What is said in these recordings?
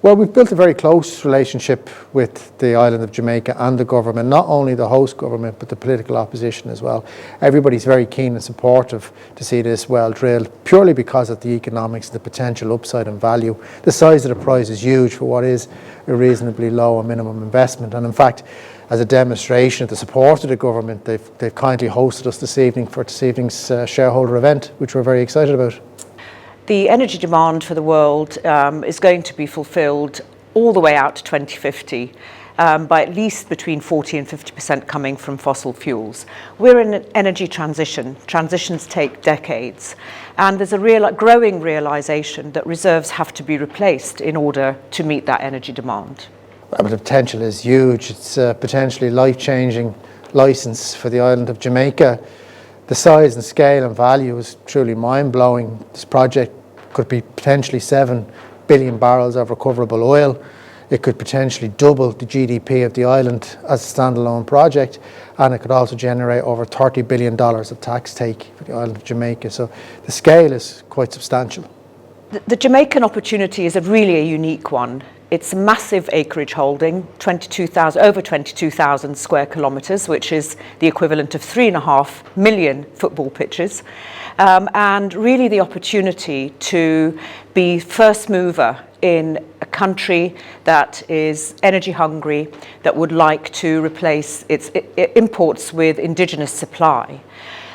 Well, we've built a very close relationship with the island of Jamaica and the government, not only the host government, but the political opposition as well. Everybody's very keen and supportive to see this well drilled, purely because of the economics, the potential upside and value. The size of the prize is huge for what is a reasonably low and minimum investment. And in fact, as a demonstration of the support of the government, they've kindly hosted us this evening for this evening's shareholder event, which we're very excited about. The energy demand for the world is going to be fulfilled all the way out to 2050 by at least between 40 and 50% coming from fossil fuels. We're in an energy transition. Transitions take decades. And there's a growing realization that reserves have to be replaced in order to meet that energy demand. Well, the potential is huge. It's a potentially life-changing license for the island of Jamaica. The size and scale and value is truly mind-blowing. This project could be potentially 7 billion barrels of recoverable oil. It could potentially double the GDP of the island as a standalone project, and it could also generate over $30 billion of tax take for the island of Jamaica. So the scale is quite substantial. The Jamaican opportunity is really a unique one. It's a massive acreage holding, over 22,000 square kilometres, which is the equivalent of 3.5 million football pitches, and really the opportunity to be first mover in a country that is energy hungry, that would like to replace its imports with indigenous supply.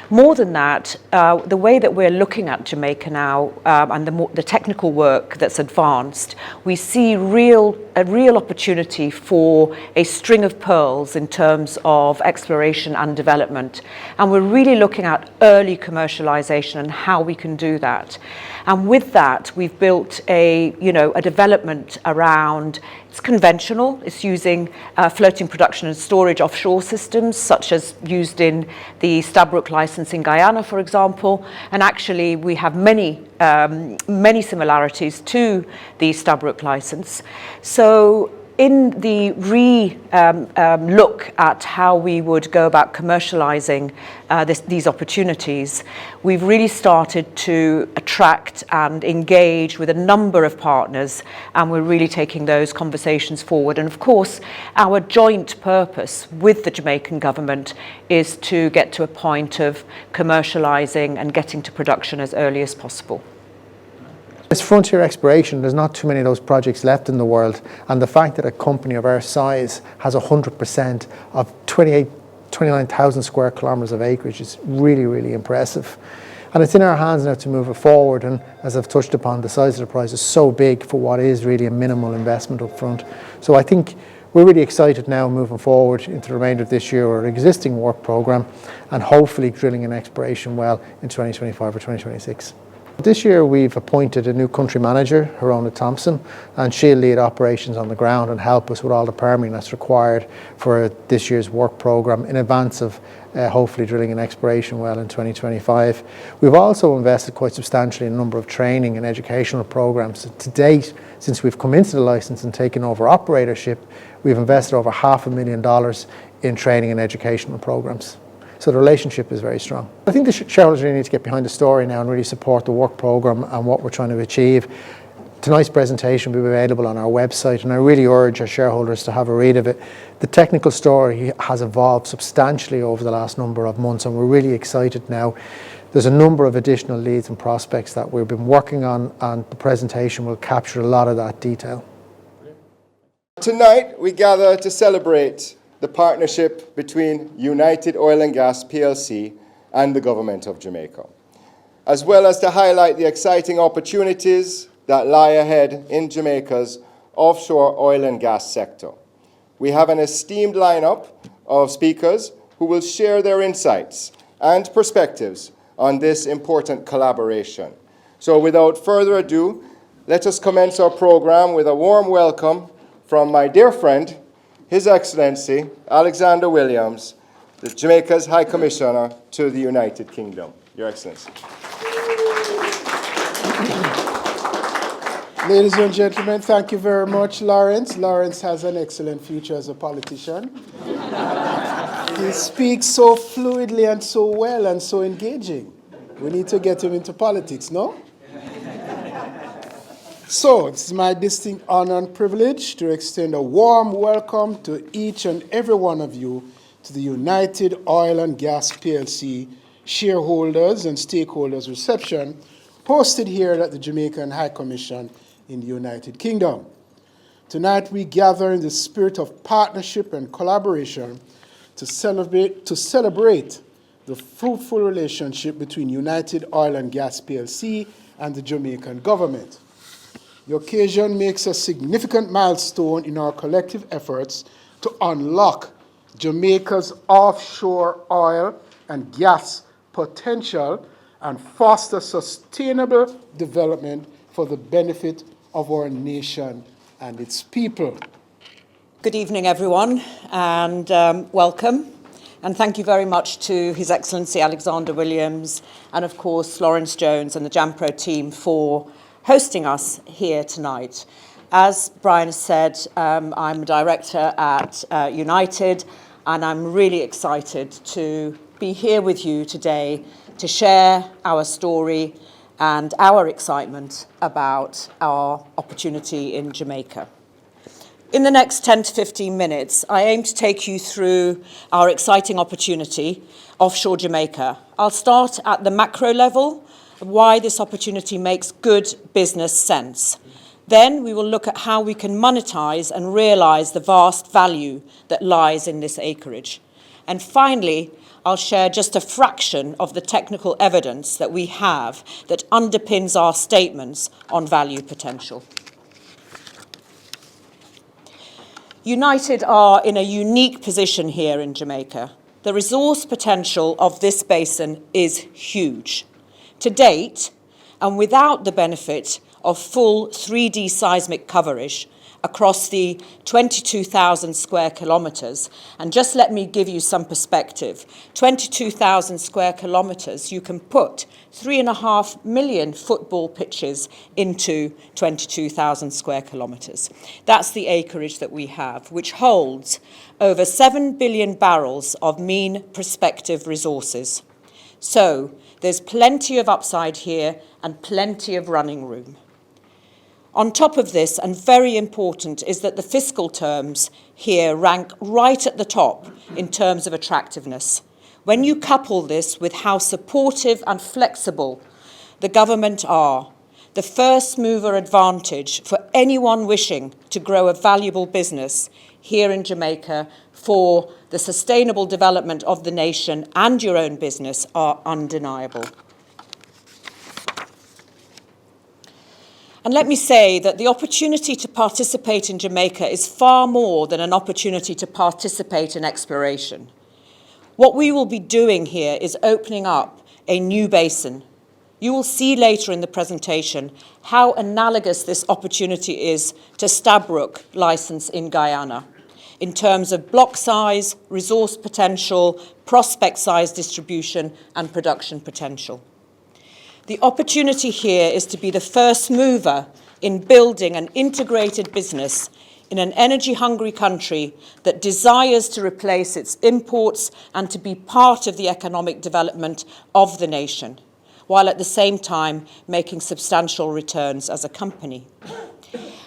More than that, the way that we're looking at Jamaica now and the technical work that's advanced, we see a real opportunity for a string of pearls in terms of exploration and development. And we're really looking at early commercialization and how we can do that. And with that, we've built a development around, it's conventional, it's using floating production and storage offshore systems, such as used in the Stabroek license in Guyana, for example. And actually, we have many similarities to the Stabroek license. So in the look at how we would go about commercializing these opportunities, we've really started to attract and engage with a number of partners, and we're really taking those conversations forward. And of course, our joint purpose with the Jamaican government is to get to a point of commercializing and getting to production as early as possible. It's frontier exploration. There's not too many of those projects left in the world, and the fact that a company of our size has 100% of 29,000 square kilometres of acreage is really, really impressive. And it's in our hands now to move it forward, and as I've touched upon, the size of the prize is so big for what is really a minimal investment up front. So I think we're really excited now moving forward into the remainder of this year, our existing work programme, and hopefully drilling an exploration well in 2025 or 2026. This year we've appointed a new country manager, Harona Thompson, and she'll lead operations on the ground and help us with all the permitting that's required for this year's work programme in advance of hopefully drilling an exploration well in 2025. We've also invested quite substantially in a number of training and educational programmes. To date, since we've come into the licence and taken over operatorship, we've invested over $500,000 in training and educational programmes. So the relationship is very strong. I think the shareholders really need to get behind the story now and really support the work programme and what we're trying to achieve. Tonight's presentation will be available on our website, and I really urge our shareholders to have a read of it. The technical story has evolved substantially over the last number of months, and we're really excited now. There's a number of additional leads and prospects that we've been working on, and the presentation will capture a lot of that detail. Tonight, we gather to celebrate the partnership between United Oil and Gas plc and the Government of Jamaica, as well as to highlight the exciting opportunities that lie ahead in Jamaica's offshore oil and gas sector. We have an esteemed lineup of speakers who will share their insights and perspectives on this important collaboration. So without further ado, let us commence our program with a warm welcome from my dear friend, His Excellency Alexander Williams, the Jamaica's High Commissioner to the United Kingdom. Your Excellency. Ladies and gentlemen, thank you very much, Lawrence. Lawrence has an excellent future as a politician. He speaks so fluidly and so well and so engaging. We need to get him into politics, no? So, it's my distinct honor and privilege to extend a warm welcome to each and every one of you to the United Oil and Gas PLC shareholders and stakeholders reception hosted here at the Jamaican High Commission in the United Kingdom. Tonight we gather in the spirit of partnership and collaboration to celebrate the fruitful relationship between United Oil and Gas PLC and the Jamaican government. The occasion makes a significant milestone in our collective efforts to unlock Jamaica's offshore oil and gas potential and foster sustainable development for the benefit of our nation and its people. Good evening, everyone, and welcome. And thank you very much to His Excellency Alexander Williams and, of course, Lawrence Jones and the JAMPRO team for hosting us here tonight. As Brian has said, I'm a director at United, and I'm really excited to be here with you today to share our story and our excitement about our opportunity in Jamaica. In the next 10 to 15 minutes, I aim to take you through our exciting opportunity offshore Jamaica. I'll start at the macro level, why this opportunity makes good business sense. Then we will look at how we can monetize and realize the vast value that lies in this acreage. And finally, I'll share just a fraction of the technical evidence that we have that underpins our statements on value potential. United are in a unique position here in Jamaica. The resource potential of this basin is huge. To date, and without the benefit of full 3D seismic coverage across the 22,000 square kilometres, and just let me give you some perspective, 22,000 square kilometres, you can put 3.5 million football pitches into 22,000 square kilometres. That's the acreage that we have, which holds over 7 billion barrels of mean prospective resources. So there's plenty of upside here and plenty of running room. On top of this, and very important, is that the fiscal terms here rank right at the top in terms of attractiveness. When you couple this with how supportive and flexible the government are, the first mover advantage for anyone wishing to grow a valuable business here in Jamaica for the sustainable development of the nation and your own business are undeniable. And let me say that the opportunity to participate in Jamaica is far more than an opportunity to participate in exploration. What we will be doing here is opening up a new basin. You will see later in the presentation how analogous this opportunity is to Stabroek license in Guyana in terms of block size, resource potential, prospect size distribution, and production potential. The opportunity here is to be the first mover in building an integrated business in an energy-hungry country that desires to replace its imports and to be part of the economic development of the nation, while at the same time making substantial returns as a company.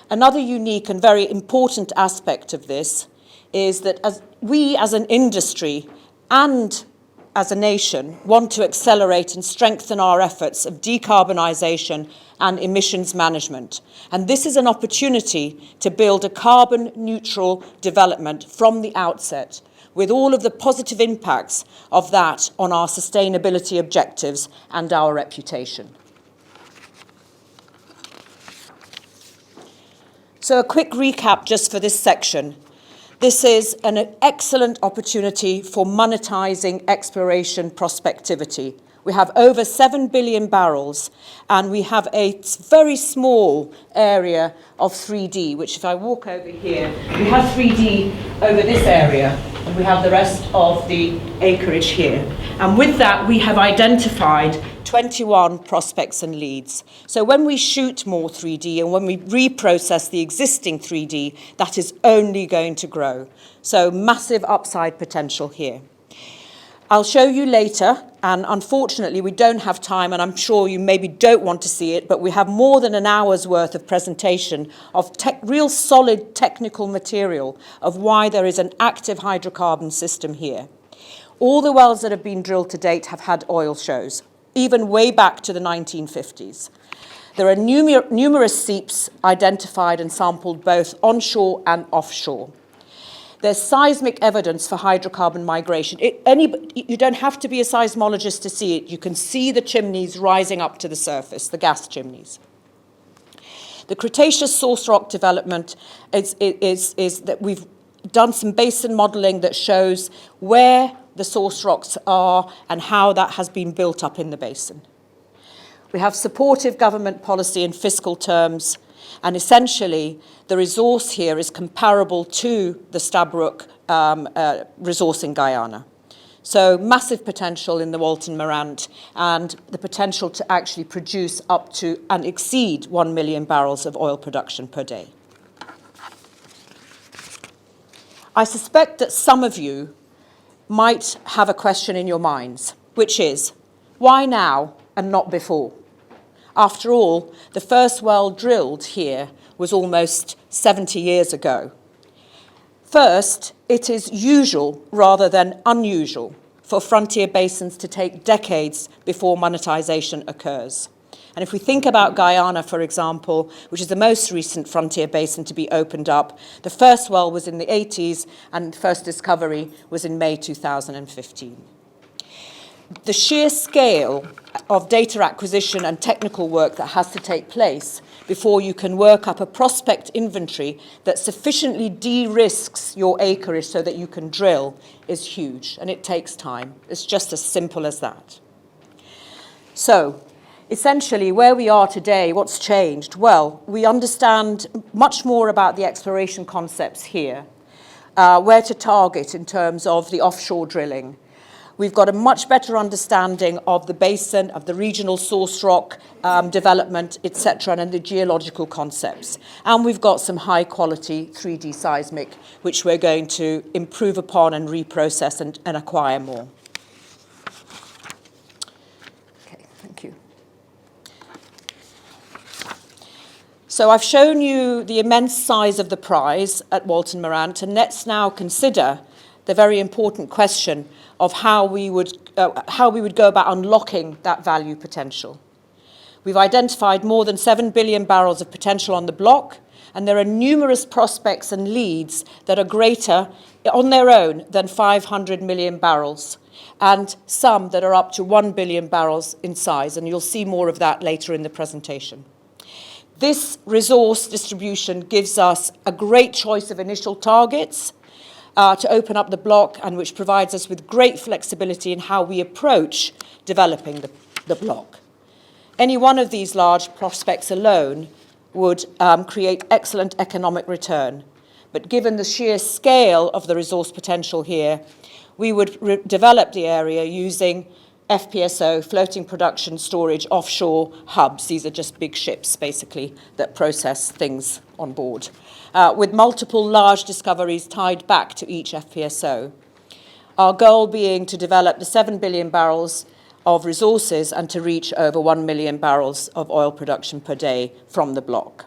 Another unique and very important aspect of this is that we as an industry and as a nation, want to accelerate and strengthen our efforts of decarbonisation and emissions management. And this is an opportunity to build a carbon-neutral development from the outset, with all of the positive impacts of that on our sustainability objectives and our reputation. So a quick recap just for this section. This is an excellent opportunity for monetising exploration prospectivity. We have over 7 billion barrels, and we have a very small area of 3D, which if I walk over here, we have 3D over this area, and we have the rest of the acreage here. And with that, we have identified 21 prospects and leads. So when we shoot more 3D and when we reprocess the existing 3D, that is only going to grow. So massive upside potential here. I'll show you later And unfortunately, we don't have time, and I'm sure you maybe don't want to see it, but we have more than an hour's worth of presentation of real solid technical material of why there is an active hydrocarbon system here. All the wells that have been drilled to date have had oil shows, even way back to the 1950s. There are numerous seeps identified and sampled both onshore and offshore. There's seismic evidence for hydrocarbon migration. You don't have to be a seismologist to see it. You can see the chimneys rising up to the surface, the gas chimneys. The Cretaceous source rock development is that we've done some basin modeling that shows where the source rocks are and how that has been built up in the basin. We have supportive government policy in fiscal terms, and essentially the resource here is comparable to the Stabroek resource in Guyana. So massive potential in the Walton Morant, and the potential to actually produce up to and exceed 1 million barrels of oil production per day. I suspect that some of you might have a question in your minds, which is, why now and not before? After all, the first well drilled here was almost 70 years ago. First, it is usual rather than unusual for frontier basins to take decades before monetization occurs. And if we think about Guyana, for example, which is the most recent frontier basin to be opened up, the first well was in the 80s and first discovery was in May 2015. The sheer scale of data acquisition and technical work that has to take place before you can work up a prospect inventory that sufficiently de-risks your acreage so that you can drill is huge, and it takes time. It's just as simple as that. So, essentially, where we are today, what's changed? Well, we understand much more about the exploration concepts here, where to target in terms of the offshore drilling. We've got a much better understanding of the basin, of the regional source rock development, etc., and the geological concepts. And we've got some high-quality 3D seismic, which we're going to improve upon and reprocess and acquire more. Okay, thank you. So I've shown you the immense size of the prize at Walton Morant, and let's now consider the very important question of how we would go about unlocking that value potential. We've identified more than 7 billion barrels of potential on the block, and there are numerous prospects and leads that are greater on their own than 500 million barrels, and some that are up to 1 billion barrels in size, and you'll see more of that later in the presentation. This resource distribution gives us a great choice of initial targets to open up the block, and which provides us with great flexibility in how we approach developing the block. Any one of these large prospects alone would create excellent economic return. But given the sheer scale of the resource potential here, we would develop the area using FPSO, floating production storage offshore hubs. These are just big ships, basically, that process things on board, with multiple large discoveries tied back to each FPSO. Our goal being to develop the 7 billion barrels of resources and to reach over 1 million barrels of oil production per day from the block.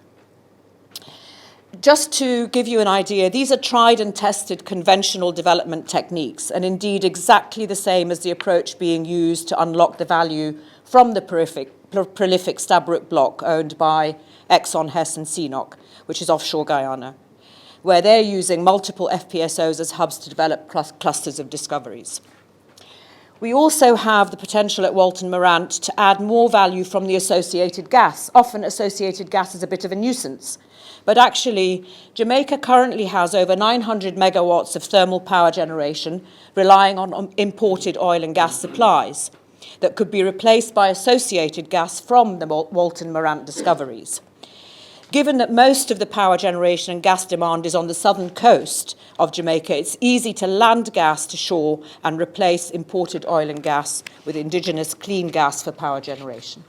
Just to give you an idea, these are tried and tested conventional development techniques, and indeed exactly the same as the approach being used to unlock the value from the prolific Stabroek block owned by Exxon, Hess and CNOOC, which is offshore Guyana, where they're using multiple FPSOs as hubs to develop clusters of discoveries. We also have the potential at Walton Morant to add more value from the associated gas. Often associated gas is a bit of a nuisance, but actually Jamaica currently has over 900 megawatts of thermal power generation relying on imported oil and gas supplies that could be replaced by associated gas from the Walton Morant discoveries. Given that most of the power generation and gas demand is on the southern coast of Jamaica, it's easy to land gas to shore and replace imported oil and gas with indigenous clean gas for power generation.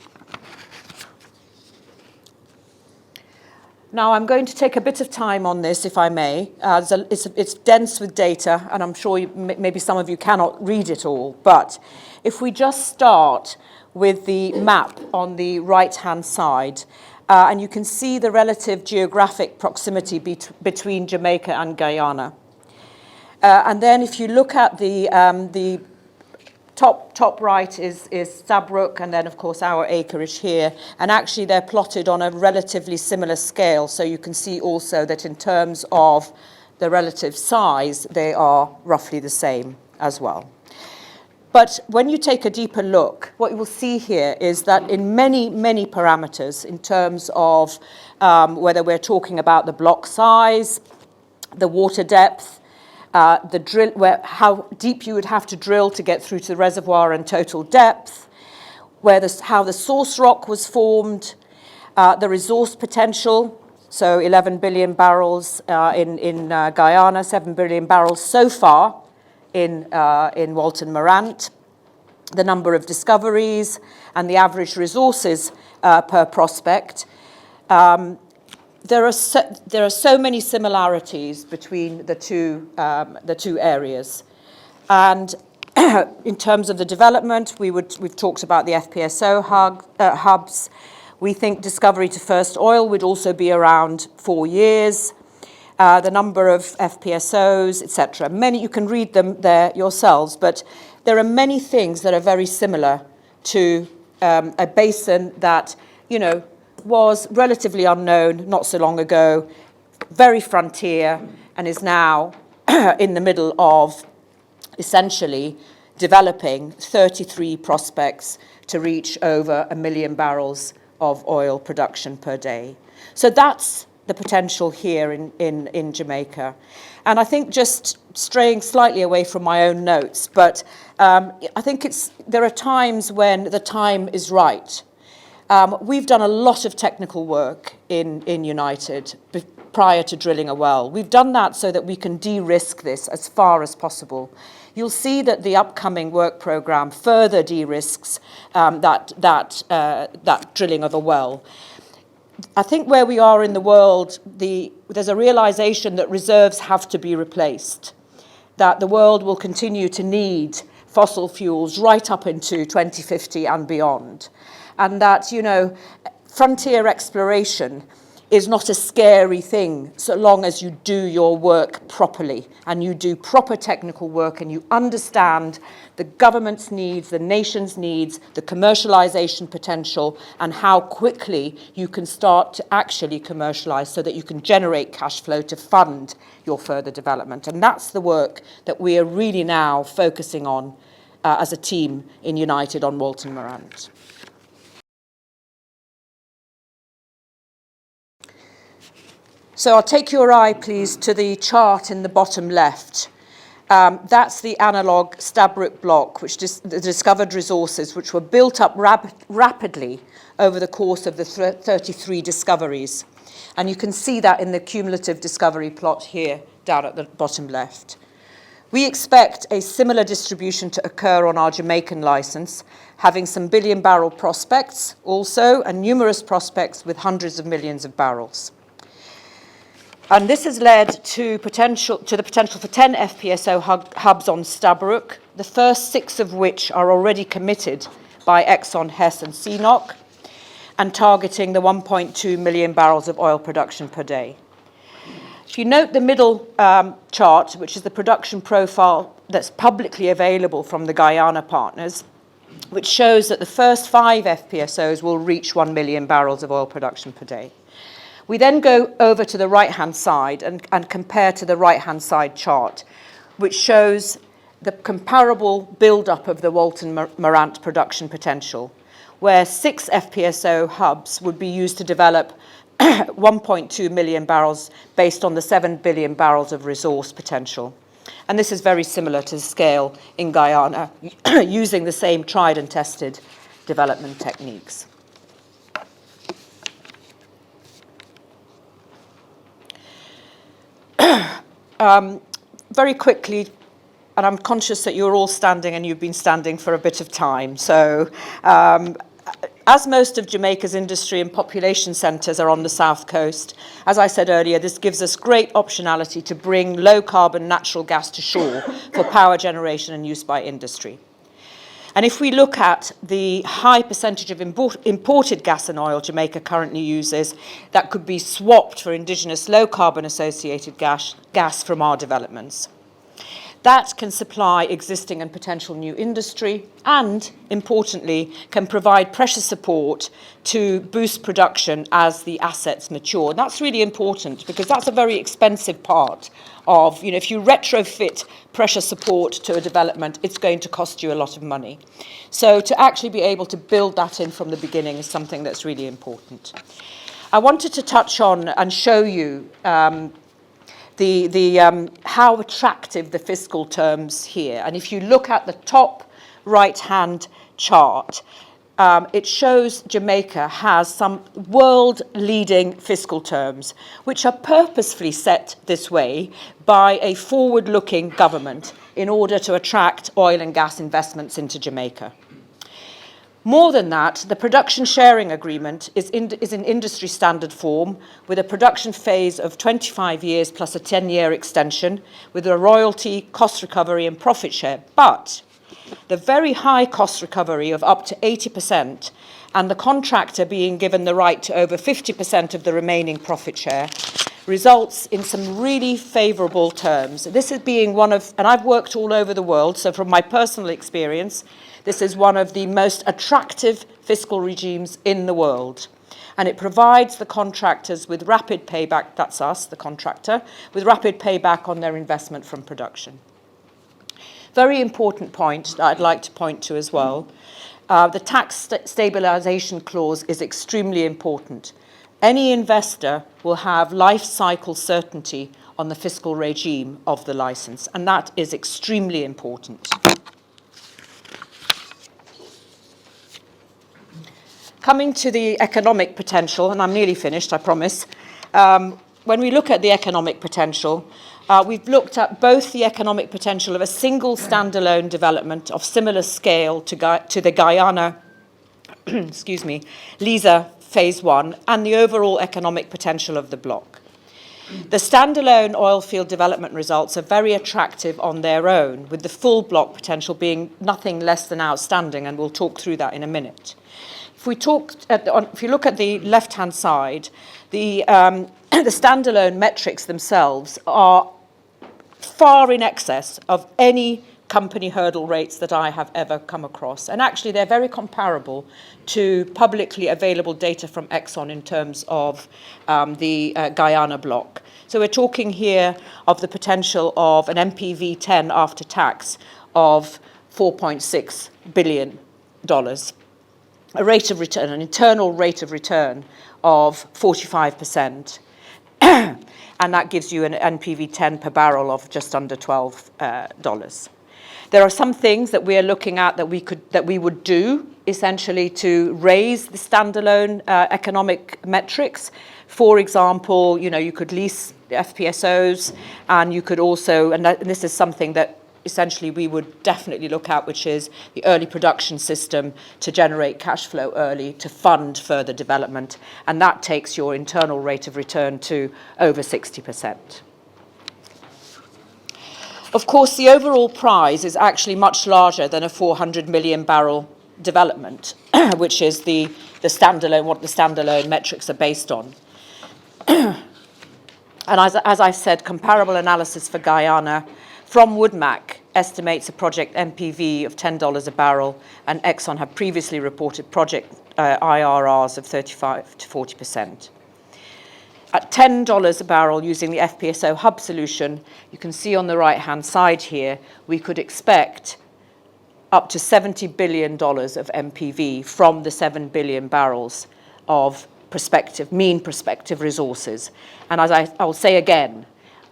Now, I'm going to take a bit of time on this, if I may. It's dense with data, and I'm sure maybe some of you cannot read it all. But if we just start with the map on the right-hand side, and you can see the relative geographic proximity between Jamaica and Guyana. And then if you look at the top right is Stabroek, and then of course our acreage here, and actually they're plotted on a relatively similar scale, so you can see also that in terms of the relative size they are roughly the same as well. But when you take a deeper look, what you will see here is that in many parameters, in terms of whether we're talking about the block size, the water depth, how deep you would have to drill to get through to the reservoir and total depth, how the source rock was formed, the resource potential, so 11 billion barrels in Guyana, 7 billion barrels so far in Walton Morant, the number of discoveries, and the average resources per prospect. There are so many similarities between the two areas, and in terms of the development, we've talked about the FPSO hubs. We think discovery to first oil would also be around 4 years. The number of FPSOs, etc. Many, you can read them there yourselves, but there are many things that are very similar to a basin that, was relatively unknown not so long ago, very frontier, and is now in the middle of essentially developing 33 prospects to reach over 1 million barrels of oil production per day. So that's the potential here in Jamaica. And I think, just straying slightly away from my own notes, but I think there are times when the time is right. We've done a lot of technical work in United prior to drilling a well. We've done that so that we can de-risk this as far as possible. You'll see that the upcoming work program further de-risks that drilling of a well. I think where we are in the world, there's a realization that reserves have to be replaced, that the world will continue to need fossil fuels right up into 2050 and beyond. And that, frontier exploration is not a scary thing so long as you do your work properly and you do proper technical work and you understand the government's needs, the nation's needs, the commercialization potential, and how quickly you can start to actually commercialize so that you can generate cash flow to fund your further development. And that's the work that we are really now focusing on as a team in United on Walton Morant. So I'll take your eye, please, to the chart in the bottom left. That's the analog Stabroek block, which the discovered resources, which were built up rapidly over the course of the 33 discoveries. And you can see that in the cumulative discovery plot here, down at the bottom left. We expect a similar distribution to occur on our Jamaican license, having some billion-barrel prospects also, and numerous prospects with hundreds of millions of barrels. And this has led to the potential for 10 FPSO hubs on Stabroek, the first 6 of which are already committed by Exxon, Hess and CNOOC, and targeting the 1.2 million barrels of oil production per day. If you note the middle chart, which is the production profile that's publicly available from the Guyana partners, which shows that the first 5 FPSOs will reach 1 million barrels of oil production per day. We then go over to the right-hand side and compare to the right-hand side chart, which shows the comparable build-up of the Walton Morant production potential, where 6 FPSO hubs would be used to develop 1.2 million barrels based on the 7 billion barrels of resource potential. And this is very similar to the scale in Guyana, using the same tried and tested development techniques. Very quickly, and I'm conscious that you're all standing and you've been standing for a bit of time, so as most of Jamaica's industry and population centres are on the south coast, as I said earlier, this gives us great optionality to bring low-carbon natural gas to shore for power generation and use by industry. And if we look at the high percentage of imported gas and oil Jamaica currently uses, that could be swapped for indigenous low-carbon associated gas from our developments. That can supply existing and potential new industry and, importantly, can provide pressure support to boost production as the assets mature. And that's really important because that's a very expensive part of, if you retrofit pressure support to a development, it's going to cost you a lot of money. So to actually be able to build that in from the beginning is something that's really important. I wanted to touch on and show you how attractive the fiscal terms here. And if you look at the top right-hand chart, it shows Jamaica has some world-leading fiscal terms, which are purposefully set this way by a forward-looking government in order to attract oil and gas investments into Jamaica. More than that, the production sharing agreement is in industry standard form with a production phase of 25 years plus a 10-year extension with a royalty, cost recovery and profit share. But the very high cost recovery of up to 80% and the contractor being given the right to over 50% of the remaining profit share results in some really favourable terms. This is being one of, and I've worked all over the world, so from my personal experience, this is one of the most attractive fiscal regimes in the world. And it provides the contractors with rapid payback, that's us, the contractor, with rapid payback on their investment from production. Very important point that I'd like to point to as well. The tax stabilisation clause is extremely important. Any investor will have life cycle certainty on the fiscal regime of the licence, and that is extremely important. Coming to the economic potential, and I'm nearly finished, I promise. When we look at the economic potential, we've looked at both the economic potential of a single standalone development of similar scale to the Guyana, Liza Phase 1, and the overall economic potential of the block. The standalone oil field development results are very attractive on their own, with the full block potential being nothing less than outstanding, and we'll talk through that in a minute. If you look at the left-hand side, the standalone metrics themselves are far in excess of any company hurdle rates that I have ever come across. And actually, they're very comparable to publicly available data from Exxon in terms of the Guyana block. So we're talking here of the potential of an NPV 10 after tax of $4.6 billion. A rate of return, an internal rate of return of 45%. And that gives you an NPV 10 per barrel of just under $12. There are some things that we are looking at that we would do essentially to raise the standalone economic metrics. For example, you could lease FPSOs, and you could also, and this is something that essentially we would definitely look at, which is the early production system to generate cash flow early to fund further development. And that takes your internal rate of return to over 60%. Of course, the overall prize is actually much larger than a 400 million barrel development, which is the standalone, what the standalone metrics are based on. And as I said, comparable analysis for Guyana from Woodmac estimates a project NPV of $10 a barrel, and Exxon have previously reported project IRRs of 35 to 40%. At $10 a barrel using the FPSO hub solution, you can see on the right-hand side here, we could expect up to $70 billion of NPV from the 7 billion barrels of mean prospective resources. And as I'll say again,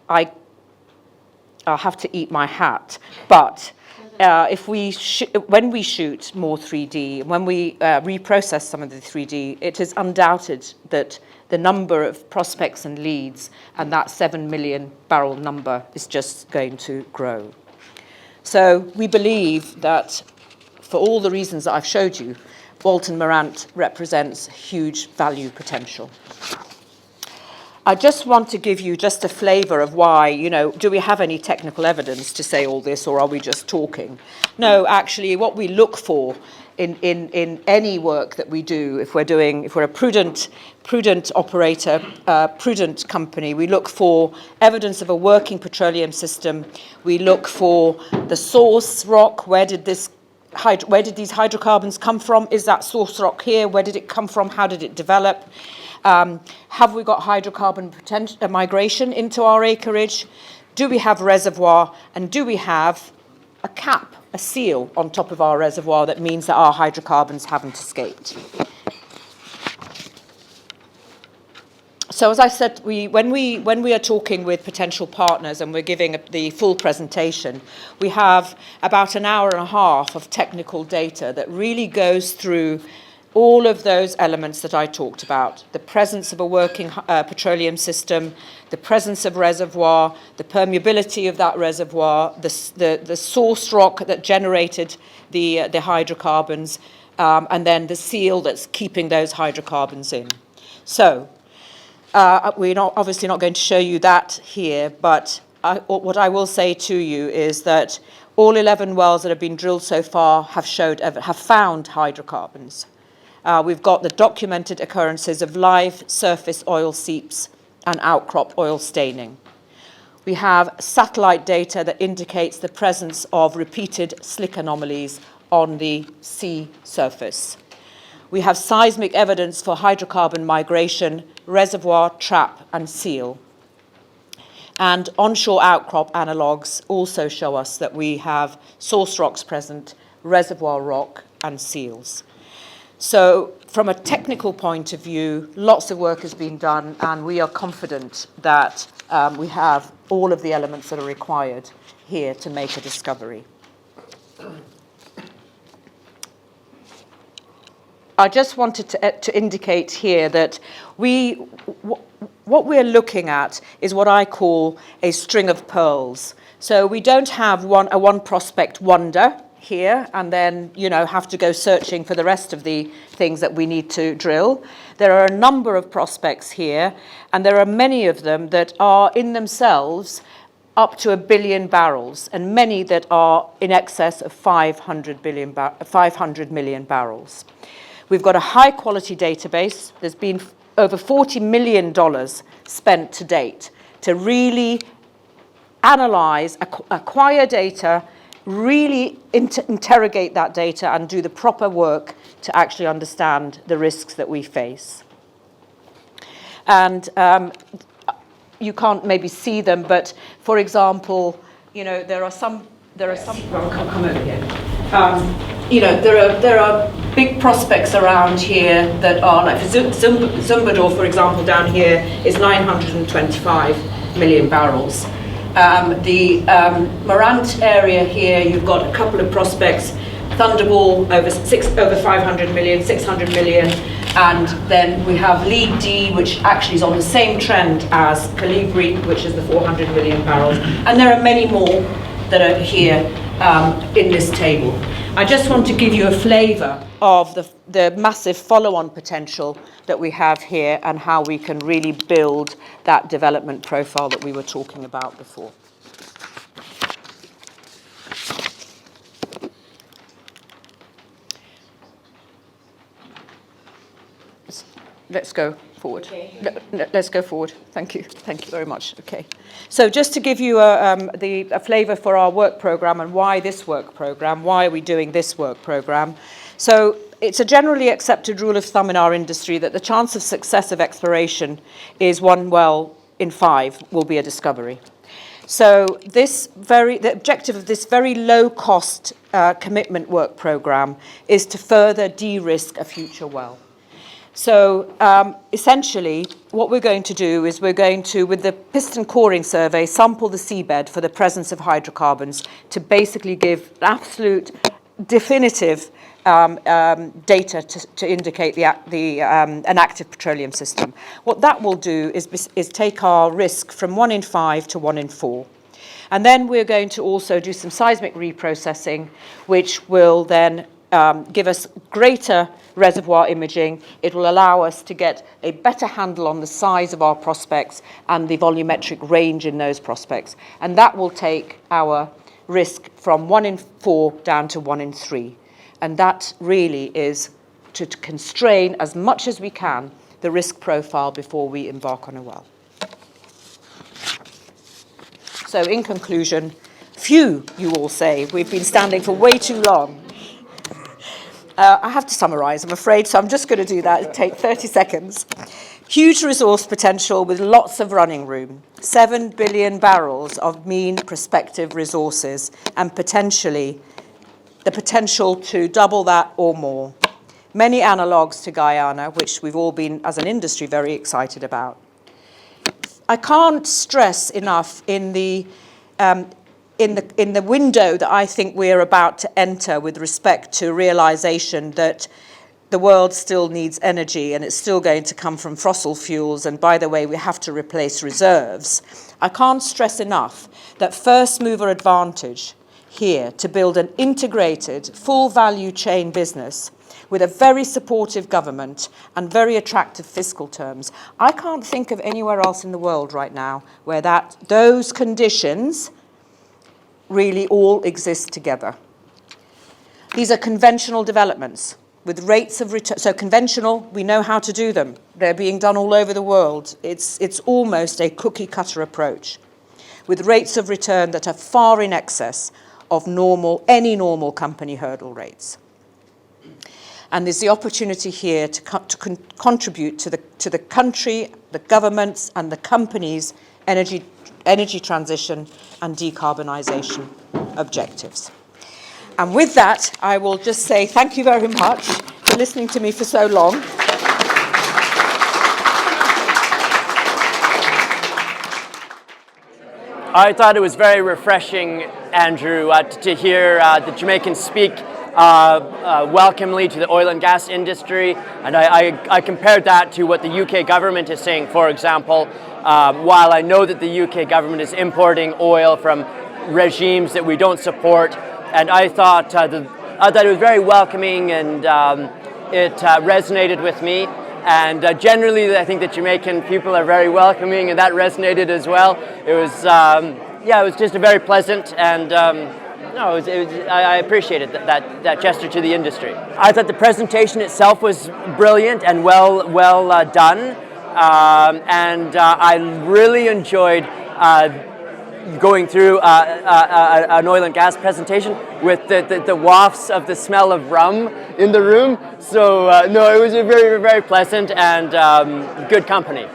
I'll have to eat my hat, but when we shoot more 3D, when we reprocess some of the 3D, it is undoubted that the number of prospects and leads and that 7 million barrel number is just going to grow. So we believe that for all the reasons that I've showed you, Walton Morant represents huge value potential. I just want to give you just a flavour of why, do we have any technical evidence to say all this, or are we just talking? No, actually, what we look for in any work that we do, if we're a prudent operator, prudent company, we look for evidence of a working petroleum system. We look for the source rock. Where did these hydrocarbons come from? Is that source rock here? Where did it come from? How did it develop? Have we got hydrocarbon migration into our acreage? Do we have reservoir? And do we have a cap, a seal on top of our reservoir that means that our hydrocarbons haven't escaped? So as I said, when we are talking with potential partners and we're giving the full presentation, we have about an hour and a half of technical data that really goes through all of those elements that I talked about: the presence of a working petroleum system, the presence of reservoir, the permeability of that reservoir, the source rock that generated the hydrocarbons, and then the seal that's keeping those hydrocarbons in. So we're obviously not going to show you that here, but what I will say to you is that all 11 wells that have been drilled so far have found hydrocarbons. We've got the documented occurrences of live surface oil seeps and outcrop oil staining. We have satellite data that indicates the presence of repeated slick anomalies on the sea surface. We have seismic evidence for hydrocarbon migration, reservoir, trap, and seal. And onshore outcrop analogues also show us that we have source rocks present, reservoir rock, and seals. So from a technical point of view, lots of work has been done, and we are confident that we have all of the elements that are required here to make a discovery. I just wanted to indicate here that what we're looking at is what I call a string of pearls. So we don't have a one prospect wonder here and then have to go searching for the rest of the things that we need to drill. There are a number of prospects here, and there are many of them that are in themselves up to 1 billion barrels, and many that are in excess of 500 million barrels. We've got a high quality database. There's been over $40 million spent to date to really analyze, acquire data, really interrogate that data and do the proper work to actually understand the risks that we face. And you can't maybe see them, but for example, there are some. Well, come over here. There are big prospects around here that are like Zumbador, for example, down here is 925 million barrels. The Morant area here, you've got a couple of prospects, Thunderball over 500 million, 600 million, and then we have Lead D, which actually is on the same trend as Calibri, which is the 400 million barrels, and there are many more that are here in this table. I just want to give you a flavour of the massive follow-on potential that we have here and how we can really build that development profile that we were talking about before. Let's go forward. Okay. Let's go forward. Thank you. Thank you very much. Okay. So just to give you a flavour for our work programme and why this work programme, why are we doing this work programme? So it's a generally accepted rule of thumb in our industry that the chance of success of exploration is 1 well in 5 will be a discovery. So the objective of this very low-cost commitment work programme is to further de-risk a future well. So essentially, what we're going to do is we're going to, with the piston coring survey, sample the seabed for the presence of hydrocarbons to basically give absolute definitive data to indicate an active petroleum system. What that will do is take our risk from 1 in 5 to 1 in 4. And then we're going to also do some seismic reprocessing, which will then give us greater reservoir imaging. It will allow us to get a better handle on the size of our prospects and the volumetric range in those prospects. And that will take our risk from 1 in 4 down to 1 in 3. And that really is to constrain as much as we can the risk profile before we embark on a well. So in conclusion, phew, you all say, we've been standing for way too long. I have to summarise, I'm afraid, so I'm just going to do that. It'll take 30 seconds. Huge resource potential with lots of running room. 7 billion barrels of mean prospective resources and potentially the potential to double that or more. Many analogues to Guyana, which we've all been, as an industry, very excited about. I can't stress enough in the window that I think we're about to enter with respect to realization that the world still needs energy and it's still going to come from fossil fuels, and by the way, we have to replace reserves. I can't stress enough that first mover advantage here to build an integrated, full value chain business with a very supportive government and very attractive fiscal terms. I can't think of anywhere else in the world right now where those conditions really all exist together. These are conventional developments with rates of return. So conventional, we know how to do them. They're being done all over the world. It's almost a cookie cutter approach with rates of return that are far in excess of any normal company hurdle rates. And there's the opportunity here to contribute to the country, the governments, and the companies' energy transition and decarbonisation objectives. And with that, I will just say thank you very much for listening to me for so long. I thought it was very refreshing, Andrew, to hear the Jamaicans speak welcomely to the oil and gas industry, and I compared that to what the UK government is saying. For example, while I know that the UK government is importing oil from regimes that we don't support, and I thought it was very welcoming, and it resonated with me. And generally, I think that Jamaican people are very welcoming, and that resonated as well. It was, it was just a very pleasant and. I appreciated that gesture to the industry. I thought the presentation itself was brilliant and well done, and I really enjoyed going through an oil and gas presentation with the wafts of the smell of rum in the room. So it was a very, very pleasant and good company.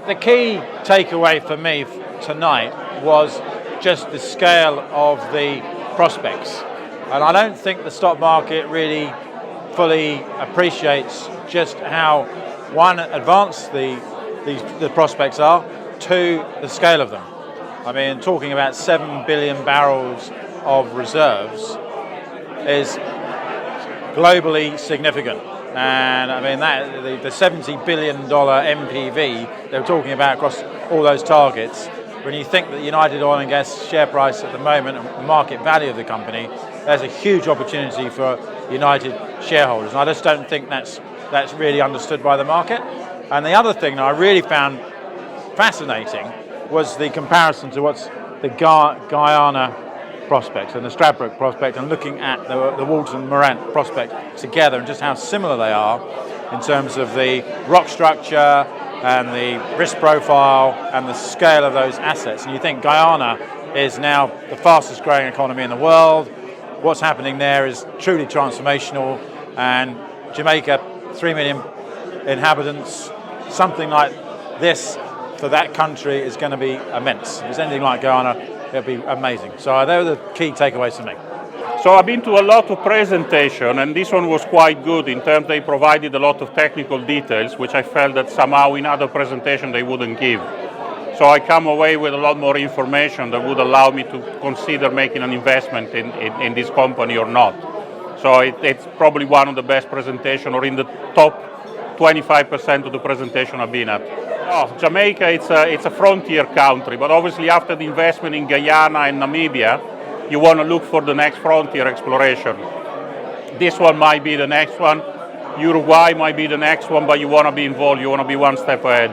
The key takeaway for me tonight was just the scale of the prospects, and I don't think the stock market really fully appreciates just how advanced the prospects are, to the scale of them. I mean, talking about 7 billion barrels of reserves is globally significant, and I mean that the $70 billion MPV they were talking about across all those targets. When you think that United Oil and Gas share price at the moment and the market value of the company, there's a huge opportunity for United shareholders. And I just don't think that's really understood by the market. And the other thing that I really found fascinating was the comparison to what's the Guyana prospects and the Stradbroke prospect, and looking at the Walton Morant prospect together, and just how similar they are in terms of the rock structure and the risk profile and the scale of those assets. And you think Guyana is now the fastest growing economy in the world. What's happening there is truly transformational, and Jamaica, 3 million inhabitants, something like this for that country is going to be immense. If it's anything like Guyana, it'll be amazing. So they were the key takeaways for me. So I've been to a lot of presentation, and this one was quite good in terms they provided a lot of technical details, which I felt that somehow in other presentation they wouldn't give. So I come away with a lot more information that would allow me to consider making an investment in this company or not. So it's probably one of the best presentations, or in the top 25% of the presentation I've been at. Oh, Jamaica, it's a frontier country, but obviously after the investment in Guyana and Namibia, you want to look for the next frontier exploration. This one might be the next one. Uruguay might be the next one, but you want to be involved, you want to be one step ahead.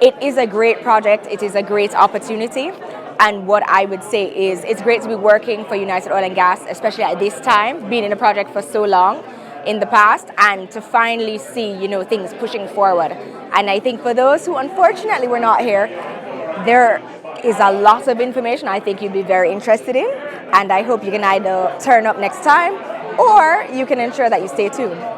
It is a great project, it is a great opportunity, and what I would say is it's great to be working for United Oil and Gas, especially at this time, being in a project for so long in the past, and to finally see, things pushing forward. And I think for those who unfortunately were not here, there is a lot of information I think you'd be very interested in, and I hope you can either turn up next time or you can ensure that you stay tuned.